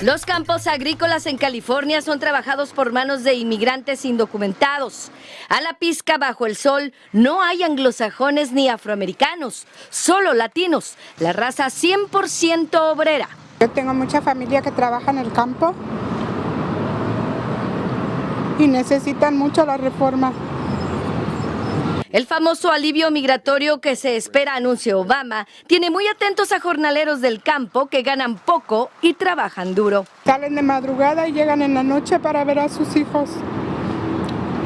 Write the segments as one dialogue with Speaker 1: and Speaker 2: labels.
Speaker 1: Los campos agrícolas en California son trabajados por manos de inmigrantes indocumentados. A la pizca bajo el sol no hay anglosajones ni afroamericanos, solo latinos, la raza 100% obrera.
Speaker 2: Yo tengo mucha familia que trabaja en el campo y necesitan mucho la reforma.
Speaker 1: El famoso alivio migratorio que se espera anuncie Obama tiene muy atentos a jornaleros del campo que ganan poco y trabajan duro.
Speaker 2: Salen de madrugada y llegan en la noche para ver a sus hijos.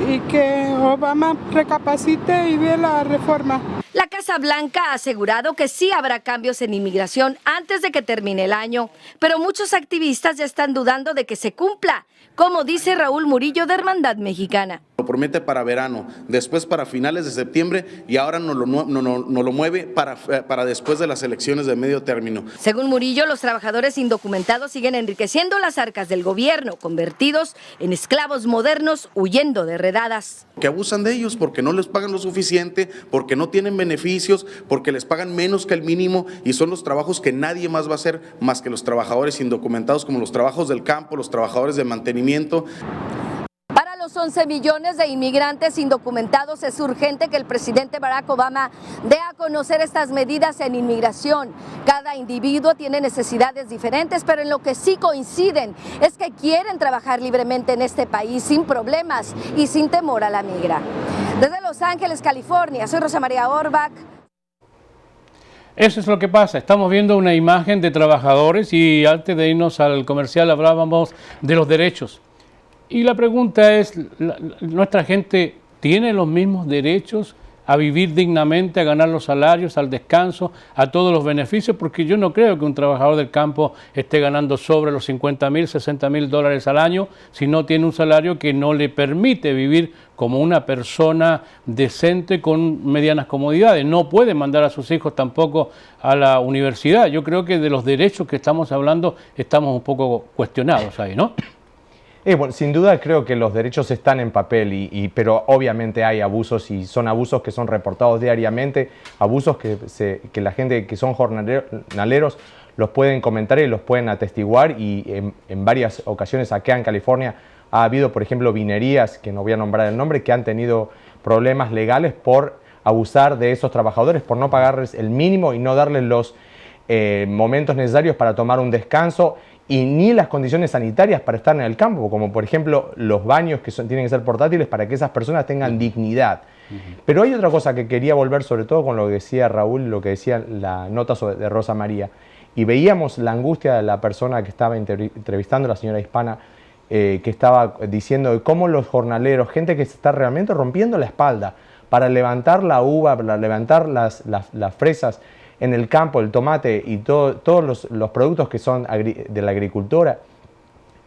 Speaker 2: Y que Obama recapacite y dé la reforma.
Speaker 1: La Casa Blanca ha asegurado que sí habrá cambios en inmigración antes de que termine el año, pero muchos activistas ya están dudando de que se cumpla, como dice Raúl Murillo de Hermandad Mexicana.
Speaker 3: Lo promete para verano, después para finales de septiembre y ahora nos lo mueve para después de las elecciones de medio término.
Speaker 1: Según Murillo, los trabajadores indocumentados siguen enriqueciendo las arcas del gobierno, convertidos en esclavos modernos huyendo de redadas.
Speaker 3: Que abusan de ellos porque no les pagan lo suficiente, porque no tienen beneficios, porque les pagan menos que el mínimo y son los trabajos que nadie más va a hacer más que los trabajadores indocumentados, como los trabajos del campo, los trabajadores de mantenimiento.
Speaker 1: Para los 11 millones de inmigrantes indocumentados es urgente que el presidente Barack Obama dé a conocer estas medidas en inmigración. Cada individuo tiene necesidades diferentes, pero en lo que sí coinciden es que quieren trabajar libremente en este país sin problemas y sin temor a la migra. Desde Los Ángeles, California, soy Rosa María Orbach.
Speaker 4: Eso es lo que pasa, estamos viendo una imagen de trabajadores y antes de irnos al comercial hablábamos de los derechos. Y la pregunta es, ¿nuestra gente tiene los mismos derechos a vivir dignamente, a ganar los salarios, al descanso, a todos los beneficios? Porque yo no creo que un trabajador del campo esté ganando sobre los 50,000, 60,000 dólares al año si no tiene un salario que no le permite vivir como una persona decente con medianas comodidades. No puede mandar a sus hijos tampoco a la universidad. Yo creo que de los derechos que estamos hablando estamos un poco cuestionados ahí, ¿no?
Speaker 5: Bueno, sin duda creo que los derechos están en papel, pero obviamente hay abusos y son abusos que son reportados diariamente, abusos que la gente que son jornaleros los pueden comentar y los pueden atestiguar y en varias ocasiones acá en California ha habido, por ejemplo, vinerías, que no voy a nombrar el nombre, que han tenido problemas legales por abusar de esos trabajadores, por no pagarles el mínimo y no darles los momentos necesarios para tomar un descanso y ni las condiciones sanitarias para estar en el campo, como por ejemplo los baños que tienen que ser portátiles para que esas personas tengan dignidad. Pero hay otra cosa que quería volver, sobre todo con lo que decía Raúl, lo que decía la nota de Rosa María, y veíamos la angustia de la persona que estaba entrevistando, la señora hispana, que estaba diciendo de cómo los jornaleros, gente que se está realmente rompiendo la espalda para levantar la uva, para levantar las fresas en el campo, el tomate y todos los productos que son de la agricultura,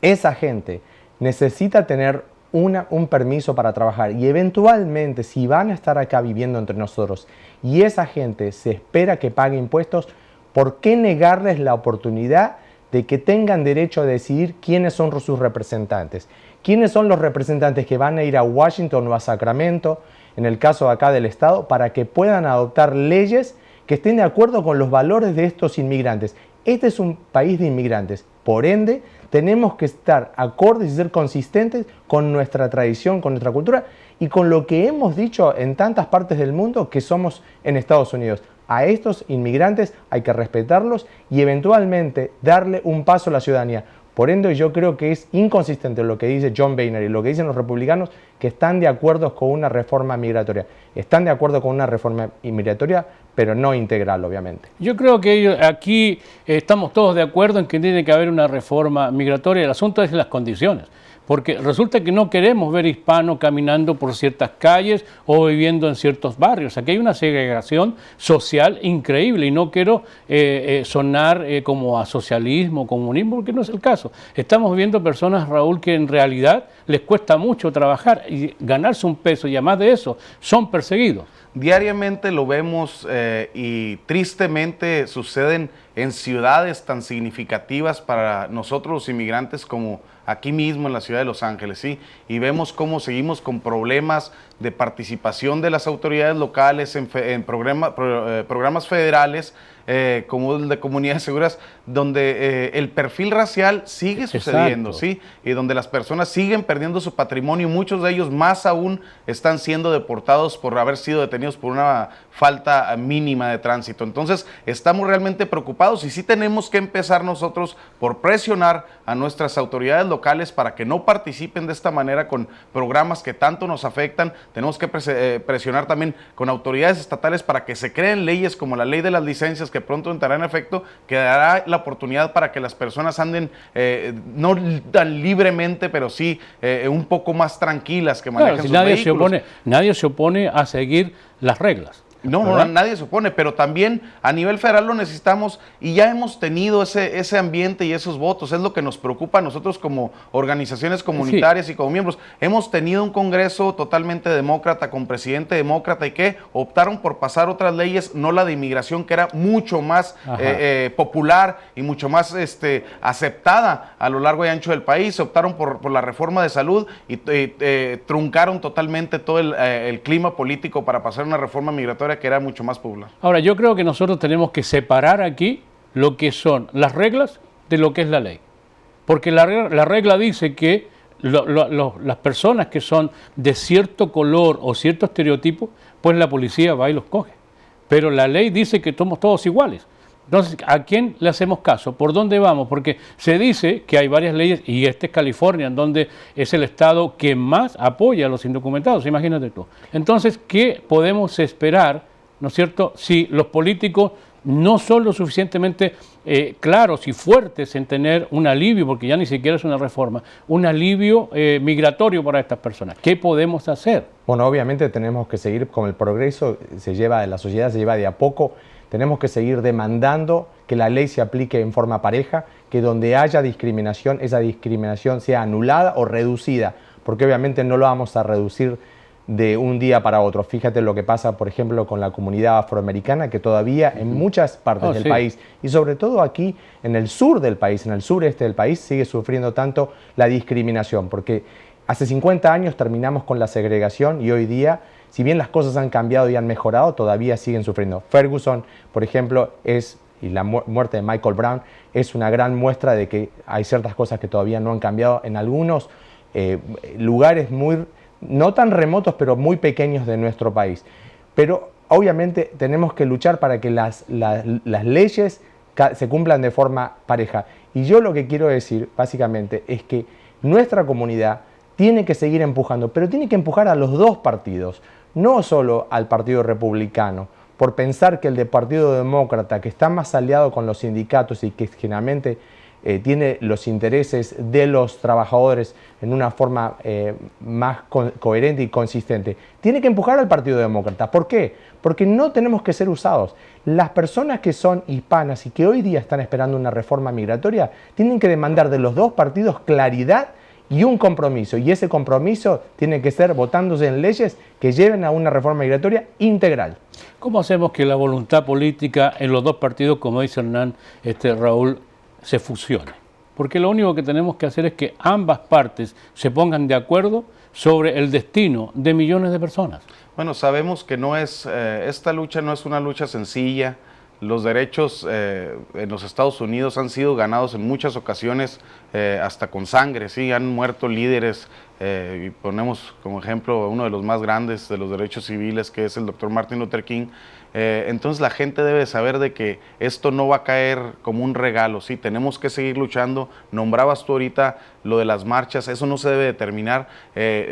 Speaker 5: esa gente necesita tener un permiso para trabajar y eventualmente si van a estar acá viviendo entre nosotros y esa gente se espera que pague impuestos, ¿por qué negarles la oportunidad de que tengan derecho a decidir quiénes son sus representantes? ¿Quiénes son los representantes que van a ir a Washington o a Sacramento, en el caso acá del estado, para que puedan adoptar leyes que estén de acuerdo con los valores de estos inmigrantes? Este es un país de inmigrantes, por ende tenemos que estar acordes y ser consistentes con nuestra tradición, con nuestra cultura y con lo que hemos dicho en tantas partes del mundo que somos en Estados Unidos. A estos inmigrantes hay que respetarlos y eventualmente darle un paso a la ciudadanía. Por ende, yo creo que es inconsistente lo que dice John Boehner y lo que dicen los republicanos, que están de acuerdo con una reforma migratoria. Están de acuerdo con una reforma migratoria, pero no integral, obviamente.
Speaker 4: Yo creo que aquí estamos todos de acuerdo en que tiene que haber una reforma migratoria. El asunto es las condiciones. Porque resulta que no queremos ver hispanos caminando por ciertas calles o viviendo en ciertos barrios. Aquí hay una segregación social increíble y no quiero sonar como a socialismo, comunismo, porque no es el caso. Estamos viendo personas, Raúl, que en realidad les cuesta mucho trabajar y ganarse un peso y además de eso son perseguidos.
Speaker 3: Diariamente lo vemos y tristemente suceden en ciudades tan significativas para nosotros los inmigrantes como aquí mismo en la ciudad de Los Ángeles, ¿sí? Y vemos cómo seguimos con problemas de participación de las autoridades locales en programas federales, como el de comunidades seguras, donde el perfil racial sigue sucediendo, ¿sí? Y donde las personas siguen perdiendo su patrimonio, muchos de ellos más aún están siendo deportados por haber sido detenidos por una falta mínima de tránsito. Entonces, estamos realmente preocupados y sí tenemos que empezar nosotros por presionar a nuestras autoridades locales para que no participen de esta manera con programas que tanto nos afectan. Tenemos que presionar también con autoridades estatales para que se creen leyes como la ley de las licencias, que pronto entrará en efecto, que dará la oportunidad para que las personas anden no tan libremente, pero sí un poco más tranquilas, que manejen sus vehículos.
Speaker 4: Nadie se opone a seguir las reglas.
Speaker 3: No, nadie se opone, pero también a nivel federal lo necesitamos y ya hemos tenido ese ambiente y esos votos. Es lo que nos preocupa a nosotros como organizaciones comunitarias y como miembros. Hemos tenido un Congreso totalmente demócrata, con presidente demócrata, y que optaron por pasar otras leyes, no la de inmigración, que era mucho más popular y mucho más aceptada a lo largo y ancho del país. Optaron por la reforma de salud y truncaron totalmente todo el clima político para pasar una reforma migratoria que era mucho más popular.
Speaker 4: Ahora, yo creo que nosotros tenemos que separar aquí lo que son las reglas de lo que es la ley. Porque la regla dice que las personas que son de cierto color o cierto estereotipo, pues la policía va y los coge. Pero la ley dice que somos todos iguales. Entonces, ¿a quién le hacemos caso? ¿Por dónde vamos? Porque se dice que hay varias leyes, y este es California, en donde es el estado que más apoya a los indocumentados, imagínate tú. Entonces, ¿qué podemos esperar, no es cierto, si los políticos no son lo suficientemente claros y fuertes en tener un alivio, porque ya ni siquiera es una reforma, un alivio migratorio para estas personas? ¿Qué podemos hacer?
Speaker 5: Bueno, obviamente tenemos que seguir con el progreso, la sociedad se lleva de a poco. Tenemos que seguir demandando que la ley se aplique en forma pareja, que donde haya discriminación, esa discriminación sea anulada o reducida, porque obviamente no lo vamos a reducir de un día para otro. Fíjate lo que pasa, por ejemplo, con la comunidad afroamericana, que todavía en muchas partes del país, y sobre todo aquí en el sur del país, en el sureste del país, sigue sufriendo tanto la discriminación, porque hace 50 años terminamos con la segregación y hoy día, si bien las cosas han cambiado y han mejorado, todavía siguen sufriendo. Ferguson, por ejemplo, y la muerte de Michael Brown es una gran muestra de que hay ciertas cosas que todavía no han cambiado en algunos lugares no tan remotos, pero muy pequeños de nuestro país. Pero obviamente tenemos que luchar para que las leyes se cumplan de forma pareja. Y yo lo que quiero decir, básicamente, es que nuestra comunidad tiene que seguir empujando, pero tiene que empujar a los dos partidos, no solo al Partido Republicano, por pensar que el de Partido Demócrata, que está más aliado con los sindicatos y que generalmente tiene los intereses de los trabajadores en una forma más coherente y consistente, tiene que empujar al Partido Demócrata. ¿Por qué? Porque no tenemos que ser usados. Las personas que son hispanas y que hoy día están esperando una reforma migratoria tienen que demandar de los dos partidos claridad y un compromiso, y ese compromiso tiene que ser votándose en leyes que lleven a una reforma migratoria integral.
Speaker 4: ¿Cómo hacemos que la voluntad política en los dos partidos, como dice Hernán, Raúl, se fusione? Porque lo único que tenemos que hacer es que ambas partes se pongan de acuerdo sobre el destino de millones de personas.
Speaker 3: Bueno, sabemos que esta lucha no es una lucha sencilla. Los derechos en los Estados Unidos han sido ganados en muchas ocasiones hasta con sangre, ¿sí? Han muerto líderes, y ponemos como ejemplo uno de los más grandes de los derechos civiles, que es el doctor Martin Luther King. Entonces la gente debe saber de que esto no va a caer como un regalo, ¿sí? Tenemos que seguir luchando. Nombrabas tú ahorita lo de las marchas, eso no se debe determinar.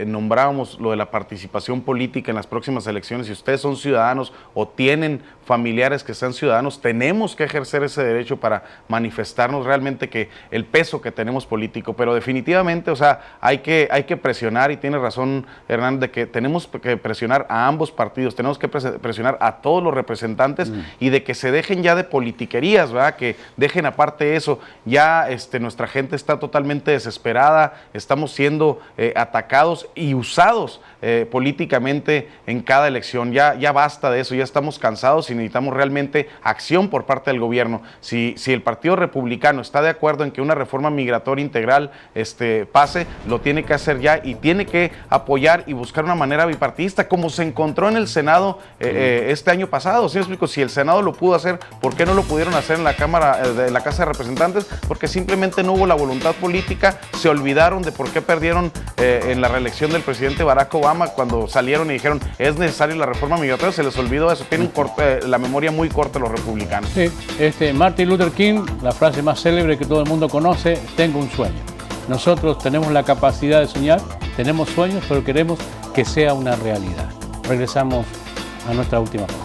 Speaker 3: Nombrábamos lo de la participación política en las próximas elecciones. Si ustedes son ciudadanos o tienen familiares que sean ciudadanos, tenemos que ejercer ese derecho para manifestarnos realmente que el peso que tenemos político. Pero definitivamente, o sea, hay que presionar, y tiene razón Hernán, de que tenemos que presionar a ambos partidos, tenemos que presionar a todos los los Representantes y de que se dejen ya de politiquerías, ¿verdad? Que dejen aparte eso. Ya nuestra gente está totalmente desesperada, estamos siendo atacados y usados políticamente en cada elección. Ya basta de eso, ya estamos cansados y necesitamos realmente acción por parte del gobierno. Si el Partido Republicano está de acuerdo en que una reforma migratoria integral pase, lo tiene que hacer ya y tiene que apoyar y buscar una manera bipartidista, como se encontró en el Senado este año pasado. ¿Sí me explico? Si el Senado lo pudo hacer, ¿por qué no lo pudieron hacer en la Cámara de la Casa de Representantes? Porque simplemente no hubo la voluntad política, se olvidaron de por qué perdieron en la reelección del presidente Barack Obama cuando salieron y dijeron es necesaria la reforma migratoria, se les olvidó eso. Tienen la memoria muy corta los republicanos.
Speaker 4: Sí, Martin Luther King, la frase más célebre que todo el mundo conoce, tengo un sueño. Nosotros tenemos la capacidad de soñar, tenemos sueños, pero queremos que sea una realidad. Regresamos a nuestra última parte.